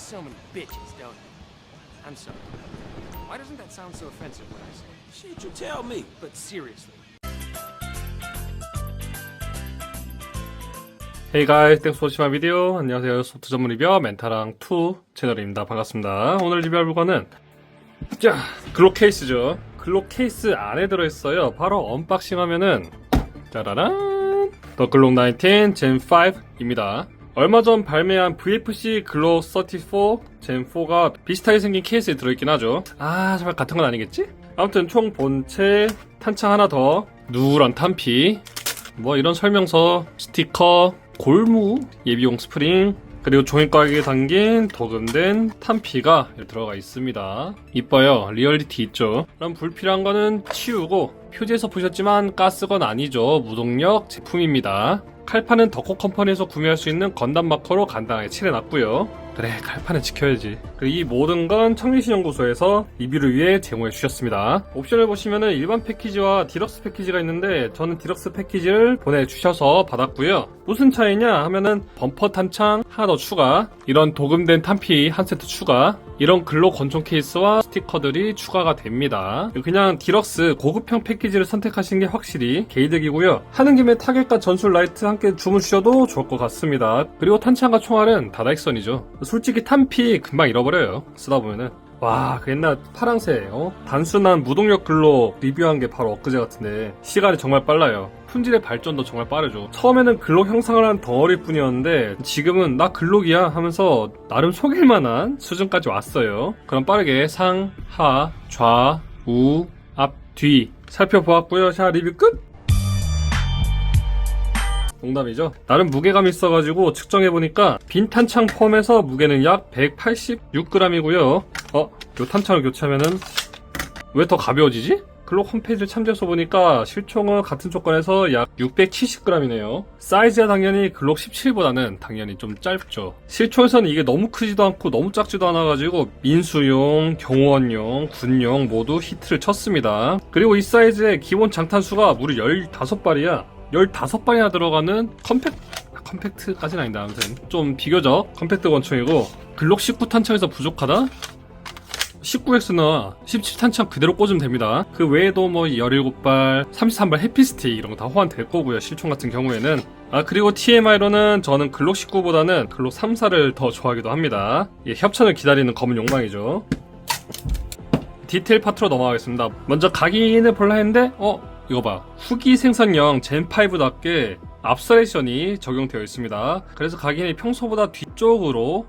so many bitches, don't you? I'm sorry. Why doesn't that sound so offensive when I say it? Shit, you tell me. But seriously. Hey guys, thanks for watching my video. 안녕하세요. 소프트 전문 리뷰어 멘타랑2 채널입니다. 반갑습니다. 오늘 리뷰할 물건은 자, 글록 케이스죠. 글록 케이스 안에 들어있어요. 바로 언박싱 하면은 짜라란 더 글록 19 젠 5입니다. 얼마 전 발매한 VFC 글록 34 젠 4가 비슷하게 생긴 케이스에 들어있긴 하죠. 아, 정말 같은 건 아니겠지? 아무튼 총 본체, 탄창 하나 더, 누런 탄피, 뭐 이런 설명서, 스티커, 골무, 예비용 스프링, 그리고 종이과학에 담긴 도금된 탄피가 들어가 있습니다. 이뻐요. 리얼리티 있죠. 그럼 불필요한 거는 치우고, 표지에서 보셨지만 가스건 아니죠. 무동력 제품입니다. 칼판은 덕코 컴퍼니에서 구매할 수 있는 건담 마커로 간단하게 칠해놨고요. 그래, 칼판은 지켜야지. 그리고 이 모든 건 청리시연구소에서 리뷰를 위해 제공해 주셨습니다. 옵션을 보시면은 일반 패키지와 디럭스 패키지가 있는데 저는 디럭스 패키지를 보내주셔서 받았고요. 무슨 차이냐 하면은 범퍼 탄창 하나 더 추가, 이런 도금된 탄피 한 세트 추가, 이런 글록 권총 케이스와 스티커들이 추가가 됩니다. 그냥 디럭스 고급형 패키지를 선택하시는 게 확실히 개이득이고요. 하는 김에 타겟과 전술 라이트 함께 주문 주셔도 좋을 것 같습니다. 그리고 탄창과 총알은 다다익선이죠. 솔직히 탄피 금방 잃어버려요. 쓰다 보면은. 와, 그 옛날 파랑새 단순한 무동력 글록 리뷰한 게 바로 엊그제 같은데 시간이 정말 빨라요. 품질의 발전도 정말 빠르죠. 처음에는 글록 형상을 한 덩어리일 뿐이었는데 지금은 나 글록이야 하면서 나름 속일만한 수준까지 왔어요. 그럼 빠르게 상, 하, 좌, 우, 앞, 뒤 살펴보았고요. 자, 리뷰 끝! 농담이죠. 나름 무게감이 있어가지고 측정해보니까 빈 탄창 포함해서 무게는 약 186g이고요. 요 탄창을 교체하면은 왜 더 가벼워지지? 글록 홈페이지를 참조해서 보니까 실총은 같은 조건에서 약 670g이네요. 사이즈야 당연히 글록 17보다는 당연히 좀 짧죠. 실총에서는 이게 너무 크지도 않고 너무 작지도 않아가지고 민수용, 경호원용, 군용 모두 히트를 쳤습니다. 그리고 이 사이즈의 기본 장탄수가 무려 15발이야. 15발이나 들어가는 컴팩트까지는 아닌데 아무튼 좀 비교적 컴팩트 권총이고, 글록 19 탄창에서 부족하다? 19X나 17 탄창 그대로 꽂으면 됩니다. 그 외에도 뭐 17발, 33발 해피스틱 이런 거 다 호환될 거고요. 실총 같은 경우에는. 그리고 TMI로는 저는 글록 19보다는 글록 34를 더 좋아하기도 합니다. 협찬을 기다리는 검은 욕망이죠. 디테일 파트로 넘어가겠습니다. 먼저 각인을 볼라 했는데 이거 봐. 후기 생산형 젠5답게 압서레이션이 적용되어 있습니다. 그래서 각인이 평소보다 뒤쪽으로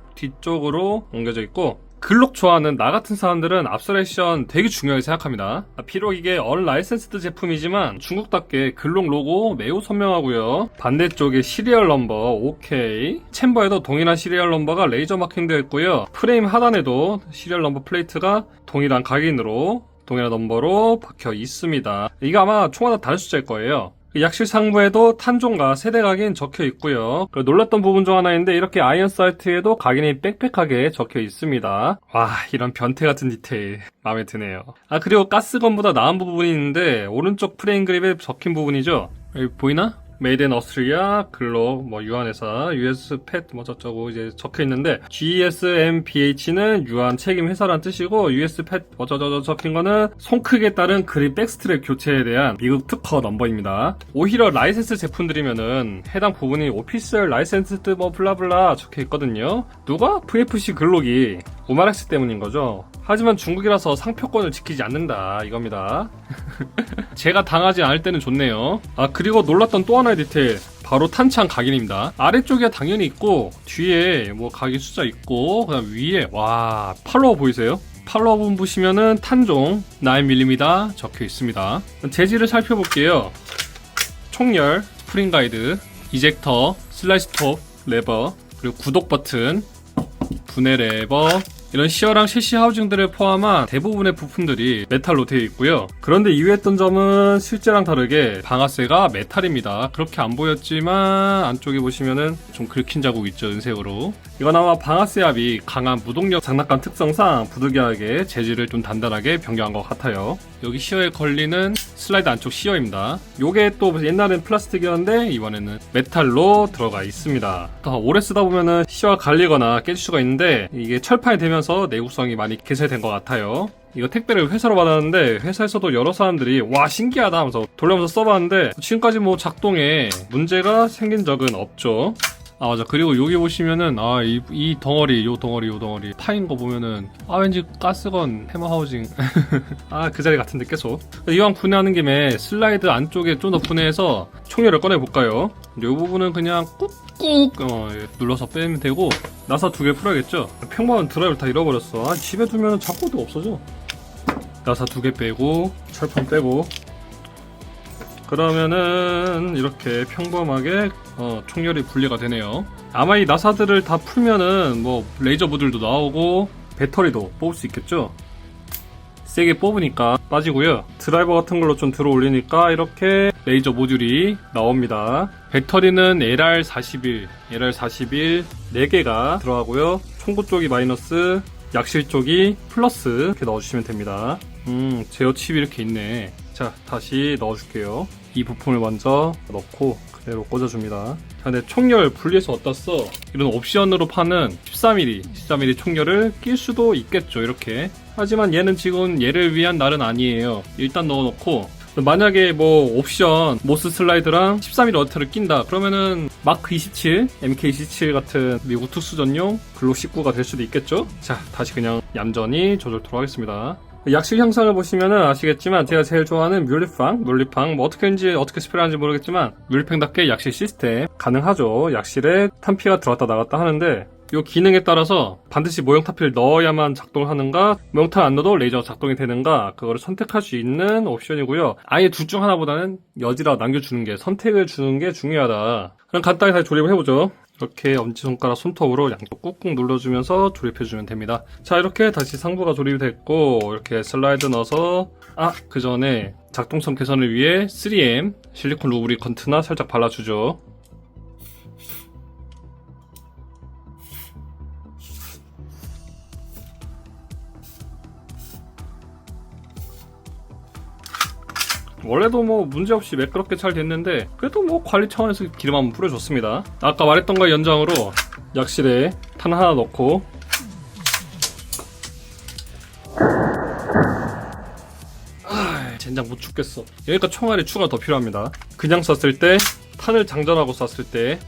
옮겨져 있고, 글록 좋아하는 나 같은 사람들은 압서레이션 되게 중요하게 생각합니다. 비록 이게 언라이센스드 제품이지만 중국답게 글록 로고 매우 선명하고요. 반대쪽에 시리얼 넘버 OK, 챔버에도 동일한 시리얼 넘버가 레이저 마킹되어 있고요. 프레임 하단에도 시리얼 넘버 플레이트가 동일한 각인으로 동일한 넘버로 박혀 있습니다. 이게 아마 총마다 다른 숫자일 거예요. 약실 상부에도 탄종과 세대 각인 적혀 있고요. 놀랐던 부분 중 하나인데 이렇게 아이언 사이트에도 각인이 빽빽하게 적혀 있습니다. 와, 이런 변태 같은 디테일 마음에 드네요. 그리고 가스건보다 나은 부분이 있는데 오른쪽 프레임 그립에 적힌 부분이죠. 여기 보이나? 메이드 인 어스트리아, 글록, 유한회사, US 팻, 저쩌고 이제 적혀 있는데, GSMBH는 유한 책임 회사란 뜻이고, US 팻, 적힌 거는 손크기에 따른 그립 백스트랩 교체에 대한 미국 특허 넘버입니다. 오히려 라이센스 제품들이면은 해당 부분이 오피셜 라이센스드 블라블라 적혀 있거든요. 누가? VFC 글록이 오마락스 때문인 거죠. 하지만 중국이라서 상표권을 지키지 않는다 이겁니다. 제가 당하지 않을 때는 좋네요. 그리고 놀랐던 또 하나의 디테일, 바로 탄창 각인입니다. 아래쪽에 당연히 있고 뒤에 각인 숫자 있고, 그 다음 위에 와 팔로워 보이세요? 팔로워 부분 보시면은 탄종 9mm 적혀 있습니다. 재질을 살펴볼게요. 총열, 스프링 가이드, 이젝터, 슬라이스 톱, 레버, 그리고 구독 버튼, 분해 레버, 이런 시어랑 셰시 하우징들을 포함한 대부분의 부품들이 메탈로 되어 있고요. 그런데 이유했던 점은 실제랑 다르게 방아쇠가 메탈입니다. 그렇게 안 보였지만 안쪽에 보시면은 좀 긁힌 자국 있죠, 은색으로. 이건 아마 방아쇠 압이 강한 무동력 장난감 특성상 부득이하게 재질을 좀 단단하게 변경한 것 같아요. 여기 시어에 걸리는 슬라이드 안쪽 시어입니다. 요게 또 옛날엔 플라스틱이었는데 이번에는 메탈로 들어가 있습니다. 오래 쓰다 보면은 시어가 갈리거나 깨질 수가 있는데 이게 철판이 되면서 내구성이 많이 개선된 것 같아요. 이거 택배를 회사로 받았는데 회사에서도 여러 사람들이 와 신기하다 하면서 돌려면서 써봤는데 지금까지 뭐 작동에 문제가 생긴 적은 없죠. 아 맞아. 그리고 여기 보시면은 이 덩어리 요 덩어리 파인 거 보면은 왠지 가스건 해머하우징 그 자리 같은데 계속. 이왕 분해하는 김에 슬라이드 안쪽에 좀 더 분해해서 총열을 꺼내 볼까요? 요 부분은 그냥 꾹꾹 눌러서 빼면 되고 나사 2개 풀어야겠죠. 평범한 드라이브를 다 잃어버렸어. 집에 두면 자꾸도 없어져. 나사 2개 빼고 철판 빼고 그러면은 이렇게 평범하게 총열이 분리가 되네요. 아마 이 나사들을 다 풀면은 뭐 레이저 모듈도 나오고 배터리도 뽑을 수 있겠죠. 세게 뽑으니까 빠지고요. 드라이버 같은 걸로 좀 들어 올리니까 이렇게 레이저 모듈이 나옵니다. 배터리는 LR41 4개가 들어가고요. 총구 쪽이 마이너스, 약실 쪽이 플러스 이렇게 넣어주시면 됩니다. 제어 칩이 이렇게 있네. 자, 다시 넣어줄게요. 이 부품을 먼저 넣고 그대로 꽂아줍니다. 자, 근데 총열 분리해서 어디다 써? 이런 옵션으로 파는 13mm 총열을 낄 수도 있겠죠, 이렇게. 하지만 얘는 지금 얘를 위한 날은 아니에요. 일단 넣어놓고 만약에 뭐 옵션 모스 슬라이드랑 13mm 어터를 낀다 그러면은 마크 27, MK27 같은 미국 특수전용 글록 19가 될 수도 있겠죠. 자, 다시 그냥 얌전히 조절토록 하겠습니다. 약실 형상을 보시면은 아시겠지만 제가 제일 좋아하는 뮬리팡 뭐 어떻게 스펠하는지 모르겠지만 뮬리팡답게 약실 시스템 가능하죠. 약실에 탄피가 들어왔다 나갔다 하는데 이 기능에 따라서 반드시 모형 탄피를 넣어야만 작동을 하는가, 모형 탄 안 넣어도 레이저가 작동이 되는가, 그거를 선택할 수 있는 옵션이고요. 아예 둘 중 하나보다는 여지라도 남겨주는 게, 선택을 주는 게 중요하다. 그럼 간단히 다시 조립을 해보죠. 이렇게 엄지손가락 손톱으로 양쪽 꾹꾹 눌러주면서 조립해주면 됩니다. 자, 이렇게 다시 상부가 조립이 됐고, 이렇게 슬라이드 넣어서, 그 전에 작동성 개선을 위해 3M 실리콘 루브리컨트나 살짝 발라주죠. 원래도 뭐 문제없이 매끄럽게 잘 됐는데 그래도 뭐 관리 차원에서 기름 한번 뿌려줬습니다. 아까 말했던 거의 연장으로 약실에 탄 하나 넣고 젠장 못 죽겠어. 여기가 총알이 추가 더 필요합니다. 그냥 쐈을 때, 탄을 장전하고 쐈을 때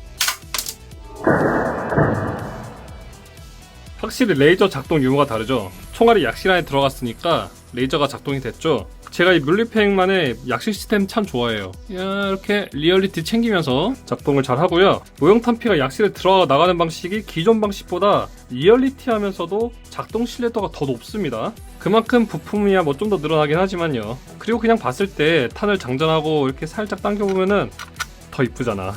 확실히 레이저 작동 유무가 다르죠. 총알이 약실 안에 들어갔으니까 레이저가 작동이 됐죠. 제가 이 뮬리팽만의 약실 시스템 참 좋아해요. 이렇게 리얼리티 챙기면서 작동을 잘 하고요. 모형 탄피가 약실에 들어가 나가는 방식이 기존 방식보다 리얼리티하면서도 작동 신뢰도가 더 높습니다. 그만큼 부품이야 뭐 좀 더 늘어나긴 하지만요. 그리고 그냥 봤을 때 탄을 장전하고 이렇게 살짝 당겨보면은 더 이쁘잖아.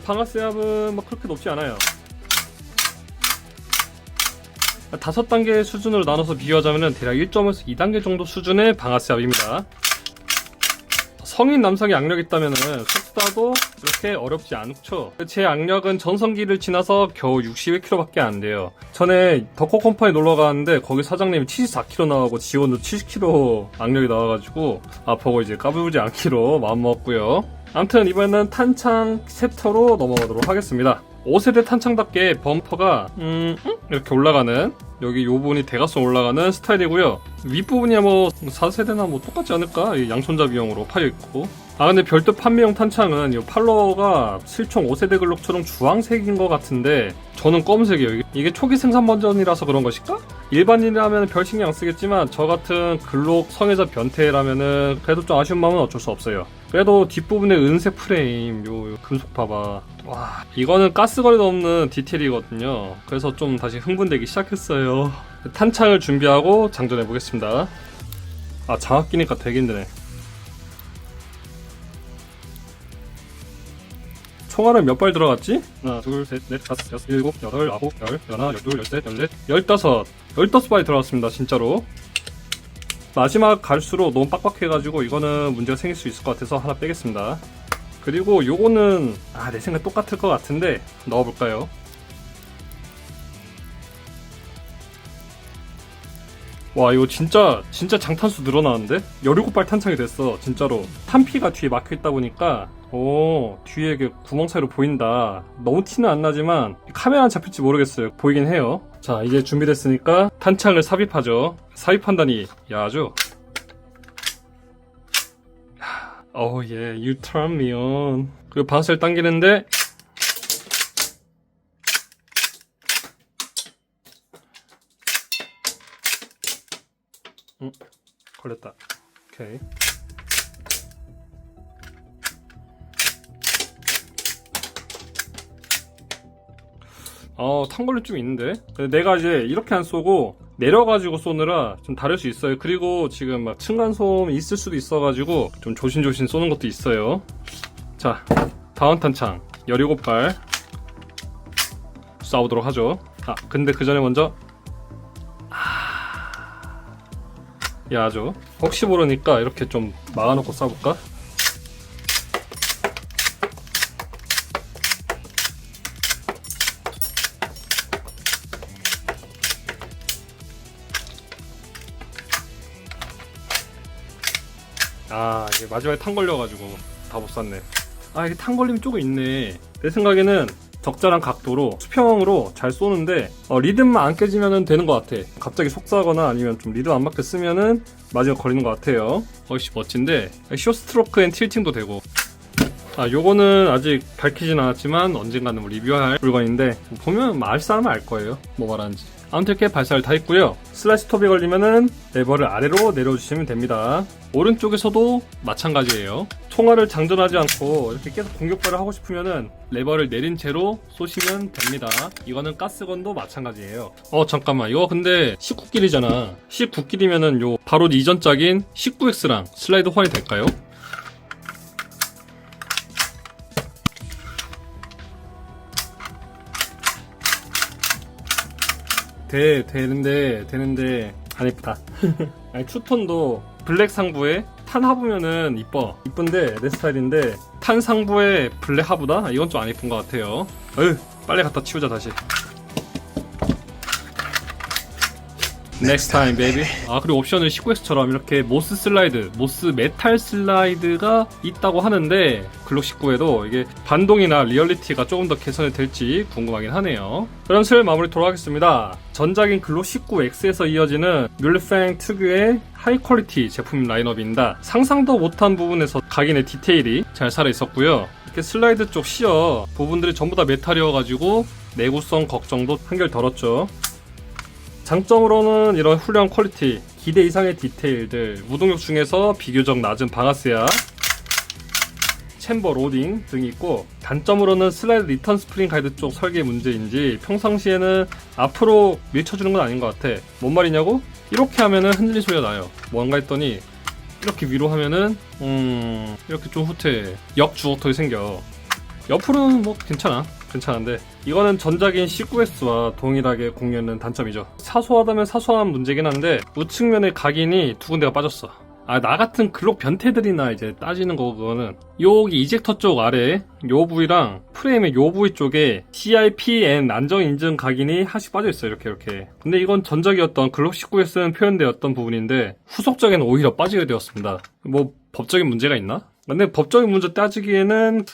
방아쇠압은 뭐 그렇게 높지 않아요. 5단계 수준으로 나눠서 비교하자면 대략 1점에서 2단계 정도 수준의 방아쇠압입니다. 성인 남성이 악력이 있다면 속도도 그렇게 어렵지 않죠. 제 악력은 전성기를 지나서 겨우 61kg 밖에 안 돼요. 전에 덕코 컴퍼니 놀러 가는데 거기 사장님이 74kg 나오고 지원도 70kg 악력이 나와가지고 보고 이제 까불지 않기로 마음먹었고요. 아무튼 이번에는 탄창 챕터로 넘어가도록 하겠습니다. 5세대 탄창답게 범퍼가 이렇게 올라가는, 여기 요 부분이 대각선 올라가는 스타일이고요. 윗부분이야 뭐 4세대나 뭐 똑같지 않을까? 양손잡이용으로 파여있고. 근데 별도 판매용 탄창은 이 팔로워가 실총 5세대 글록처럼 주황색인 것 같은데 저는 검은색이에요. 이게 초기 생산 버전이라서 그런 것일까? 일반인이라면 별 신경 안 쓰겠지만 저 같은 글록 성애자 변태라면은 그래도 좀 아쉬운 마음은 어쩔 수 없어요. 그래도 뒷부분에 은색 프레임, 요 금속 봐봐. 와, 이거는 가스거리도 없는 디테일이거든요. 그래서 좀 다시 흥분되기 시작했어요. 탄창을 준비하고 장전해 보겠습니다. 장갑 끼니까 되게 힘드네. 총알은 몇 발 들어갔지? 하나, 둘, 셋, 넷, 다섯, 여섯, 일곱, 여덟, 아홉, 열, 열하나, 열둘, 열셋, 열넷, 15발이 들어갔습니다, 진짜로. 마지막 갈수록 너무 빡빡해가지고 이거는 문제가 생길 수 있을 것 같아서 하나 빼겠습니다. 그리고 요거는 내 생각 똑같을 것 같은데 넣어볼까요? 와 이거 진짜 장탄수 늘어나는데? 17발 탄창이 됐어 진짜로. 탄피가 뒤에 막혀있다 보니까 오 뒤에 이게 구멍 사이로 보인다. 너무 티는 안 나지만 카메라 안 잡힐지 모르겠어요. 보이긴 해요. 자 이제 준비됐으니까 탄창을 삽입하죠. 삽입한다니 야 아주 Oh yeah, you turn me on. 그리고 방아쇠를 당기는데 걸렸다. 오케이. 탄걸림 좀 있는데? 내가 이제 이렇게 안 쏘고 내려가지고 쏘느라 좀 다를 수 있어요. 그리고 지금 막 층간소음이 있을 수도 있어가지고 좀 조심조심 쏘는 것도 있어요. 자, 다운 탄창 17발 쏴보도록 하죠. 근데 그 전에 먼저 야죠. 혹시 모르니까 이렇게 좀 막아놓고 쏴볼까? 이게 마지막에 탄 걸려가지고 다 못 쐈네. 이게 탄 걸림이 조금 있네. 내 생각에는 적절한 각도로 수평으로 잘 쏘는데 리듬만 안 깨지면 되는 것 같아. 갑자기 속사거나 아니면 좀 리듬 안 맞게 쓰면은 마지막 걸리는 것 같아요. 어이씨 멋진데 쇼스트로크 앤 틸팅도 되고. 요거는 아직 밝히진 않았지만 언젠가는 리뷰할 물건인데 보면 알 사람은 알 거예요. 뭐 말하는지. 아무튼 이렇게 발사를 다 했고요. 슬라이스 톱이 걸리면은 레버를 아래로 내려주시면 됩니다. 오른쪽에서도 마찬가지예요. 총알을 장전하지 않고 이렇게 계속 공격발을 하고 싶으면은 레버를 내린 채로 쏘시면 됩니다. 이거는 가스건도 마찬가지예요. 잠깐만 이거 근데 19길이잖아. 19길이면은 요 바로 이전 짝인 19X랑 슬라이드 호환이 될까요? 되는데 안 이쁘다. 아니 투톤도 블랙 상부에 탄 하부면은 이쁜데 내 스타일인데 탄 상부에 블랙 하부다? 이건 좀 안 이쁜 것 같아요. 빨리 갖다 치우자 다시. Next time, baby. 그리고 옵션을 19X처럼 이렇게 모스 메탈 슬라이드가 있다고 하는데 글록 19에도 이게 반동이나 리얼리티가 조금 더 개선이 될지 궁금하긴 하네요. 그럼 슬 마무리토록 하겠습니다. 전작인 글록 19X에서 이어지는 뮬리프랭 특유의 하이 퀄리티 제품 라인업입니다. 상상도 못한 부분에서 각인의 디테일이 잘 살아있었고요. 이렇게 슬라이드 쪽 시어 부분들이 전부 다 메탈이어가지고 내구성 걱정도 한결 덜었죠. 장점으로는 이런 훌륭한 퀄리티, 기대 이상의 디테일들, 무동력 중에서 비교적 낮은 방아쇠와 챔버 로딩 등이 있고, 단점으로는 슬라이드 리턴 스프링 가이드 쪽 설계 문제인지 평상시에는 앞으로 밀쳐주는 건 아닌 것 같아. 뭔 말이냐고? 이렇게 하면은 흔들린 소리가 나요. 뭔가 했더니 이렇게 위로 하면은 이렇게 좀 후퇴 역주걱턱이 생겨. 옆으로는 뭐 괜찮은데 이거는 전작인 19S와 동일하게 공유하는 단점이죠. 사소하다면 사소한 문제긴 한데 우측면의 각인이 두 군데가 빠졌어. 나 같은 글록 변태들이나 이제 따지는 거 그거는 여기 이젝터 쪽 아래 요 부위랑 프레임의 요 부위 쪽에 CIPN 안정 인증 각인이 하나씩 빠져있어요. 이렇게. 근데 이건 전작이었던 글록 19S는 표현되었던 부분인데 후속작에는 오히려 빠지게 되었습니다. 뭐 법적인 문제가 있나? 근데 법적인 문제 따지기에는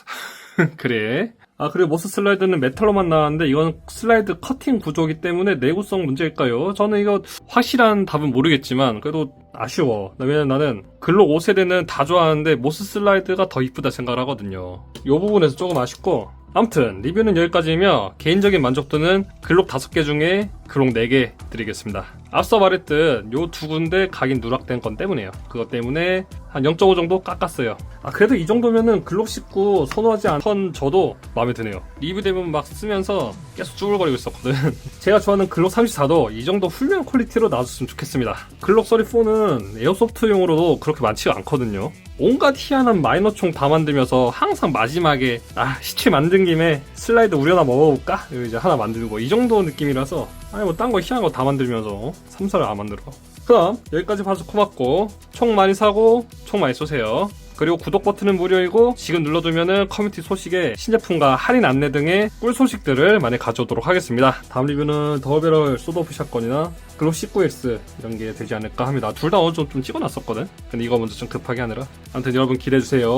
그래. 그리고 모스 슬라이드는 메탈로만 나왔는데 이건 슬라이드 커팅 구조이기 때문에 내구성 문제일까요? 저는 이거 확실한 답은 모르겠지만 그래도 아쉬워. 왜냐면 나는 글록 5세대는 다 좋아하는데 모스 슬라이드가 더 이쁘다 생각을 하거든요. 이 부분에서 조금 아쉽고, 아무튼 리뷰는 여기까지이며 개인적인 만족도는 글록 5개 중에 글록 4개 드리겠습니다. 앞서 말했듯 요 두 군데 각인 누락된 건 때문이에요. 그것 때문에 한 0.5 정도 깎았어요. 그래도 이 정도면은 글록 19 선호하지 않던 저도 마음에 드네요. 리뷰 대본 막 쓰면서 계속 쭈글거리고 있었거든. 제가 좋아하는 글록 34도 이 정도 훌륭한 퀄리티로 나와줬으면 좋겠습니다. 글록 34는 에어소프트용으로도 그렇게 많지가 않거든요. 온갖 희한한 마이너 총 다 만들면서 항상 마지막에 시체 만든 김에 슬라이드 우려나 먹어볼까? 이제 하나 만들고 이 정도 느낌이라서 뭐 딴 거 희한한 거 다 만들면서 3사를 안 만들어. 그럼 여기까지 봐서 고맙고 총 많이 사고 총 많이 쏘세요. 그리고 구독 버튼은 무료이고 지금 눌러두면은 커뮤니티 소식에 신제품과 할인 안내 등의 꿀 소식들을 많이 가져오도록 하겠습니다. 다음 리뷰는 더베럴 소드오프 샷건이나 글록 19X 이런 게 되지 않을까 합니다. 둘 다 어느 정도 좀 찍어놨었거든. 근데 이거 먼저 좀 급하게 하느라. 아무튼 여러분 기대해주세요.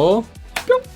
뿅!